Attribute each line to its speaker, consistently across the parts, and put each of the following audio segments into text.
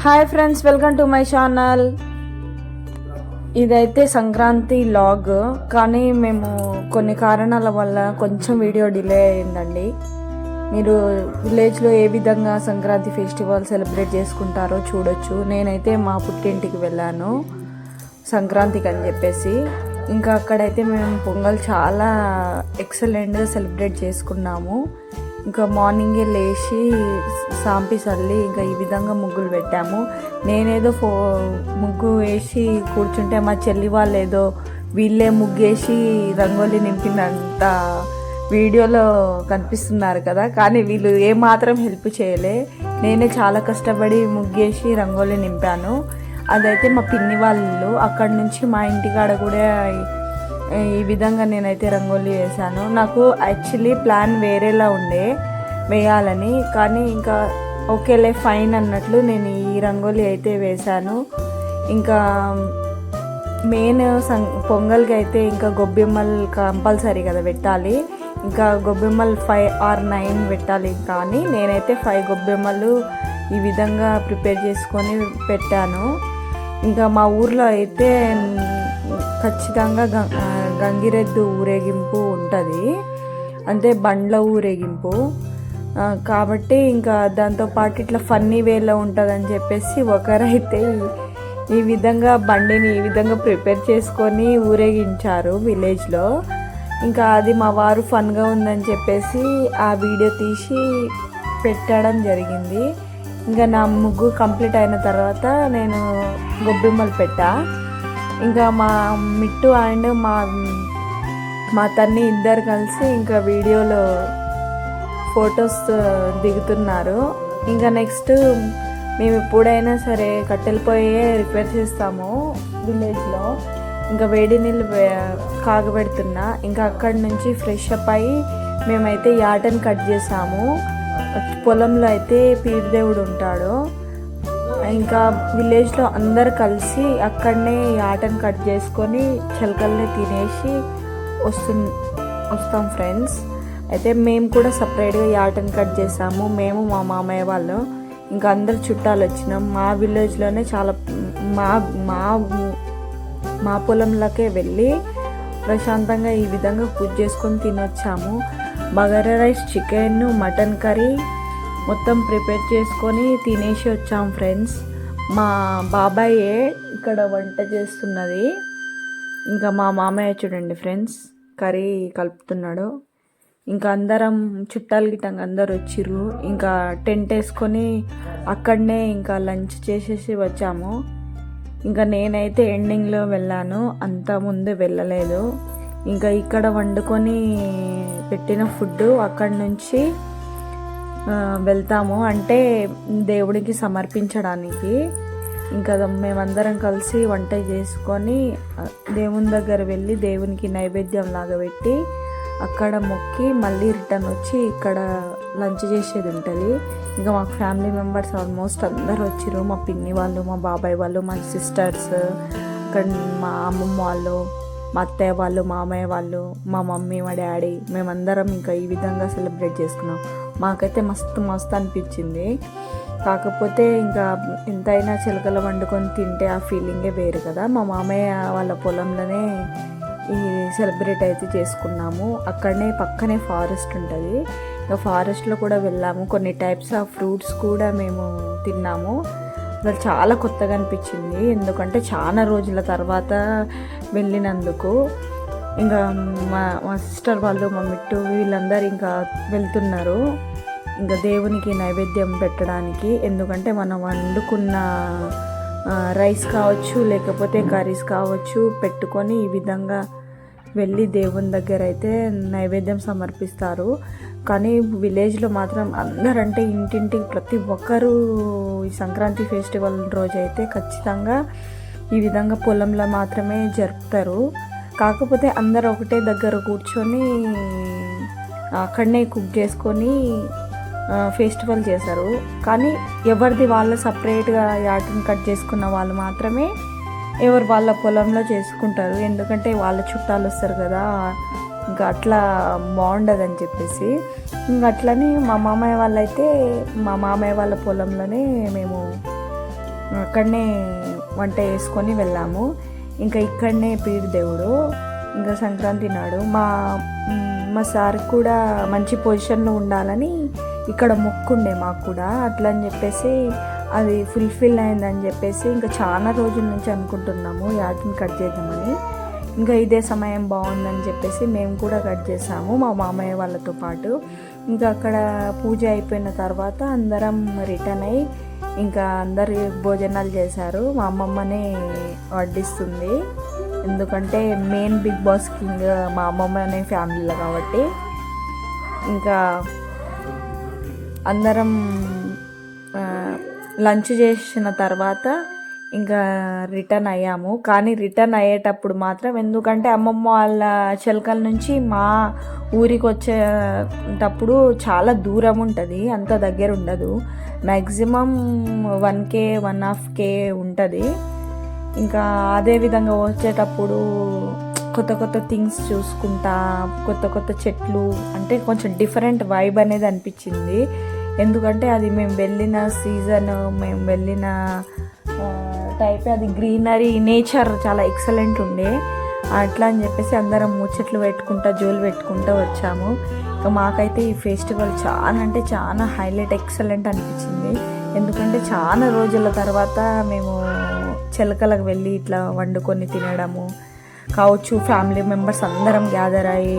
Speaker 1: Hi friends, welcome to my channel. ఇదైతే Sankranti log, కానీ మేము కొన్ని కారణాల వల్ల కొంచెం వీడియో డిలే అయిందండి. మీరు విలేజ్లో ఏ విధంగా సంక్రాంతి ఫెస్టివల్ సెలబ్రేట్ చేసుకుంటారో చూడొచ్చు. నేనైతే మా పుట్టింటికి వెళ్ళాను సంక్రాంతికి అని చెప్పేసి. ఇంకా అక్కడైతే మేము పొంగల్ చాలా ఎక్సలెంట్గా సెలబ్రేట్ చేసుకున్నాము. ఇంకా మార్నింగే లేచి సాంపి చల్లి ఇంకా ఈ విధంగా ముగ్గులు పెట్టాము. నేనేదో ముగ్గు వేసి కూర్చుంటే మా చెల్లి వాళ్ళు ఏదో వీళ్ళే ముగ్గేసి రంగోలి నింపినంత వీడియోలో కనిపిస్తున్నారు కదా, కానీ వీళ్ళు ఏమాత్రం హెల్ప్ చేయలే. నేనే చాలా కష్టపడి ముగ్గేసి రంగోలి నింపాను. అదైతే మా పిన్ని వాళ్ళు. అక్కడి నుంచి మా ఇంటికాడ కూడా ఈ విధంగా నేనైతే రంగోలీ వేసాను. నాకు యాక్చువల్లీ ప్లాన్ వేరేలా ఉండే వేయాలని, కానీ ఇంకా ఓకేలే ఫైన్ అన్నట్లు నేను ఈ రంగోలీ అయితే వేశాను. ఇంకా మెయిన్ పొంగల్కి అయితే ఇంకా గొబ్బెమ్మలు కంపల్సరీ కదా పెట్టాలి. ఇంకా గొబ్బెమ్మలు 5 or 9 పెట్టాలి. కానీ నేనైతే 5 గొబ్బెమ్మలు ఈ విధంగా ప్రిపేర్ చేసుకొని పెట్టాను. ఇంకా మా ఊర్లో అయితే ఖచ్చితంగా గంగిరెద్దు ఊరేగింపు ఉంటుంది, అంటే బండ్ల ఊరేగింపు కాబట్టి ఇంకా దాంతోపాటు ఇట్లా ఫన్నీ వేలో ఉంటుందని చెప్పేసి ఒకరైతే ఈ విధంగా బండిని ఈ విధంగా ప్రిపేర్ చేసుకొని ఊరేగించారు విలేజ్లో. ఇంకా అది మా వారు ఫన్గా ఉందని చెప్పేసి ఆ వీడియో తీసి పెట్టడం జరిగింది. ఇంకా నా ముగ్గు కంప్లీట్ అయిన తర్వాత నేను గొబ్బెమ్మలు పెట్టా. ఇంకా మా మిట్టు అండ్ మా తన్ని ఇద్దరు కలిసి ఇంకా వీడియోలో ఫొటోస్ దిగుతున్నారు. ఇంకా నెక్స్ట్ మేము ఎప్పుడైనా సరే కట్టెల పొయ్యే రిపేర్ చేస్తాము విలేజ్లో. ఇంకా వేడి నీళ్ళు కాగబెడుతున్నా. ఇంకా అక్కడి నుంచి ఫ్రెష్ అప్ అయ్యి మేమైతే యాటను కట్ చేసాము. పొలంలో అయితే పీరుదేవుడు ఉంటాడు. ఇంకా విలేజ్లో అందరు కలిసి అక్కడనే యాటను కట్ చేసుకొని చిలకల్ని తినేసి వస్తాం ఫ్రెండ్స్. అయితే మేము కూడా సపరేట్గా యాటను కట్ చేసాము, మేము మా మామయ్య వాళ్ళు. ఇంకా అందరు చుట్టాలు వచ్చినాం. మా విలేజ్లోనే చాలా మా పొలంలోకే వెళ్ళి ప్రశాంతంగా ఈ విధంగా పూజ చేసుకొని తినొచ్చాము. Bagara rice, chicken, mutton curry మొత్తం ప్రిపేర్ చేసుకొని తినేసి వచ్చాం ఫ్రెండ్స్. మా బాబాయే ఇక్కడ వంట చేస్తున్నది. ఇంకా మా మామయ్య చూడండి ఫ్రెండ్స్ కర్రీ కలుపుతున్నాడు. ఇంకా అందరం చుట్టాలు గిట్టంగా అందరు వచ్చిర్రు. ఇంకా టెంట్ వేసుకొని అక్కడనే ఇంకా లంచ్ చేసేసి వచ్చాము. ఇంకా నేనైతే ఎండింగ్లో వెళ్ళాను, అంత ముందు వెళ్ళలేదు. ఇంకా ఇక్కడ వండుకొని పెట్టిన ఫుడ్ అక్కడి నుంచి వెళ్తాము, అంటే దేవుడికి సమర్పించడానికి. ఇంకా మేమందరం కలిసి వంట చేసుకొని దేవుని దగ్గర వెళ్ళి దేవునికి నైవేద్యం లాగా పెట్టి అక్కడ మొక్కి మళ్ళీ రిటర్న్ వచ్చి ఇక్కడ లంచ్ చేసేది ఉంటుంది. ఇంకా మాకు ఫ్యామిలీ మెంబర్స్ ఆల్మోస్ట్ అందరు వచ్చిర్రు. మా పిన్ని వాళ్ళు, మా బాబాయ్ వాళ్ళు, మా సిస్టర్స్, అక్కడ మా అమ్మమ్మ వాళ్ళు, మా అత్తయ్య వాళ్ళు, మామయ్య వాళ్ళు, మా మమ్మీ, మా డాడీ, మేమందరం ఇంకా ఈ విధంగా సెలబ్రేట్ చేసుకున్నాం. మాకైతే మస్తు అనిపించింది. కాకపోతే ఇంకా ఎంతైనా చిలకలు వండుకొని తింటే ఆ ఫీలింగే వేరు కదా. మా మామయ్య వాళ్ళ పొలంలోనే ఈ సెలబ్రేట్ అయితే చేసుకున్నాము. అక్కడనే పక్కనే ఫారెస్ట్ ఉంటుంది. ఇంకా ఫారెస్ట్లో కూడా వెళ్ళాము. కొన్ని టైప్స్ ఆఫ్ ఫ్రూట్స్ కూడా మేము తిన్నాము. అసలు చాలా కొత్తగా అనిపించింది, ఎందుకంటే చాలా రోజుల తర్వాత వెళ్ళినందుకు. ఇంకా మా సిస్టర్ వాళ్ళు, మా మిట్టు వీళ్ళందరూ ఇంకా వెళ్తున్నారు ఇంకా దేవునికి నైవేద్యం పెట్టడానికి. ఎందుకంటే మనం వండుకున్న రైస్ కావచ్చు, లేకపోతే కర్రీస్ కావచ్చు పెట్టుకొని ఈ విధంగా వెళ్ళి దేవుని దగ్గర అయితే నైవేద్యం సమర్పిస్తారు. కానీ విలేజ్లో మాత్రం అందరంటే ఇంటింటికి ప్రతి ఒక్కరూ ఈ సంక్రాంతి ఫెస్టివల్ రోజు అయితే ఖచ్చితంగా ఈ విధంగా పొలంలో మాత్రమే జరుపుతారు. కాకపోతే అందరు ఒకటే దగ్గర కూర్చొని అక్కడనే కుక్ చేసుకొని ఫెస్టివల్ చేశారు. కానీ ఎవరిది వాళ్ళు సపరేట్గా యాటను కట్ చేసుకున్న వాళ్ళు మాత్రమే ఎవరు వాళ్ళ పొలంలో చేసుకుంటారు. ఎందుకంటే వాళ్ళ చుట్టాలు వస్తారు కదా, ఇంకా అట్లా బాగుండదని చెప్పేసి. ఇంకా అట్లని మా మామయ్య వాళ్ళైతే మా మామయ్య వాళ్ళ పొలంలోనే మేము అక్కడనే వంట చేసుకొని వెళ్ళాము. ఇంకా ఇక్కడనే పీరు దేవుడు. ఇంకా సంక్రాంతి నాడు మా సార్ కూడా మంచి పొజిషన్లో ఉండాలని ఇక్కడ మొక్కుండే మాకు కూడా. అట్లా అని చెప్పేసి అది ఫుల్ఫిల్ అయిందని చెప్పేసి ఇంకా చాలా రోజుల నుంచి అనుకుంటున్నాము యాడ్ని కట్ చేద్దామని. ఇంకా ఇదే సమయం బాగుందని చెప్పేసి మేము కూడా కట్ చేసాము మా మామయ్య వాళ్ళతో పాటు. ఇంకా అక్కడ పూజ అయిపోయిన తర్వాత అందరం రిటర్న్ అయ్యి ఇంకా అందరు భోజనాలు చేశారు. మా అమ్మమ్మనే వడ్డిస్తుంది, ఎందుకంటే మెయిన్ బిగ్ బాస్ కింగ్ మా అమ్మమ్మనే ఫ్యామిలీలో కాబట్టి. ఇంకా అందరం లంచ్ చేసిన తర్వాత ఇంకా రిటర్న్ అయ్యాము. కానీ రిటర్న్ అయ్యేటప్పుడు మాత్రం, ఎందుకంటే అమ్మమ్మ వాళ్ళ చిలకల నుంచి మా ఊరికి వచ్చేటప్పుడు చాలా దూరం ఉంటుంది, అంత దగ్గర ఉండదు. మ్యాక్సిమం 1K 1.5K ఉంటుంది. ఇంకా అదేవిధంగా వచ్చేటప్పుడు కొత్త కొత్త థింగ్స్ చూసుకుంటా, కొత్త కొత్త చెట్లు, అంటే కొంచెం డిఫరెంట్ వైబ్ అనేది అనిపించింది. ఎందుకంటే అది మేము వెళ్ళిన సీజన్, మేము వెళ్ళిన టైప్ అది గ్రీనరీ, నేచర్ చాలా ఎక్సలెంట్ ఉండే. అట్లా అని చెప్పేసి అందరం ముచ్చట్లు పెట్టుకుంటా, జోలు పెట్టుకుంటూ వచ్చాము. ఇంకా మాకైతే ఈ ఫెస్టివల్ చాలా అంటే చాలా హైలైట్, ఎక్సలెంట్ అనిపించింది. ఎందుకంటే చాలా రోజుల తర్వాత మేము చిలకలకు వెళ్ళి ఇట్లా వండుకొని తినడము కావచ్చు, ఫ్యామిలీ మెంబర్స్ అందరం గ్యాదర్ అయ్యి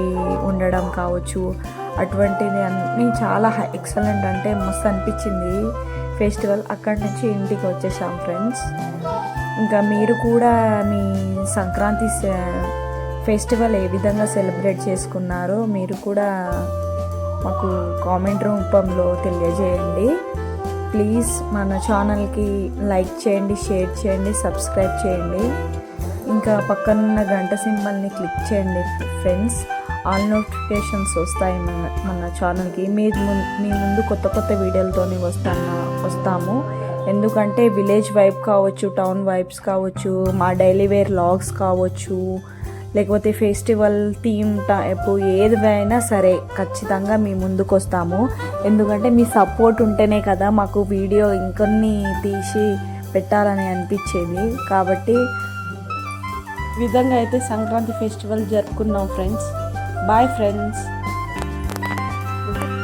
Speaker 1: ఉండడం కావచ్చు, అటువంటిది అన్నీ చాలా ఎక్సలెంట్, అంటే మస్తు అనిపించింది ఫెస్టివల్. అక్కడి నుంచి ఇంటికి వచ్చేసాం ఫ్రెండ్స్. ఇంకా మీరు కూడా మీ సంక్రాంతి ఫెస్టివల్ ఏ విధంగా సెలబ్రేట్ చేసుకున్నారో మీరు కూడా మాకు కామెంట్ రూపంలో తెలియజేయండి. ప్లీజ్ మన ఛానల్కి లైక్ చేయండి, షేర్ చేయండి, సబ్స్క్రైబ్ చేయండి. ఇంకా పక్కనున్న గంట సింబల్ని క్లిక్ చేయండి ఫ్రెండ్స్. ఆల్ నోటిఫికేషన్స్ వస్తాయి మన ఛానల్కి. మీ ముందు కొత్త కొత్త వీడియోలతోనే వస్తాము. ఎందుకంటే విలేజ్ వైబ్ కావచ్చు, టౌన్ వైబ్స్ కావచ్చు, మా డైలీ వేర్ లాగ్స్ కావచ్చు, లేకపోతే ఫెస్టివల్ థీమ్ ఎప్పుడు ఏదైనా సరే ఖచ్చితంగా మీ ముందుకు వస్తాము. ఎందుకంటే మీ సపోర్ట్ ఉంటేనే కదా మాకు వీడియో ఇంకొన్ని తీసి పెట్టాలని అనిపించేది. కాబట్టి విధంగా అయితే సంక్రాంతి ఫెస్టివల్ జరుపుకున్నాం ఫ్రెండ్స్. Boy friends.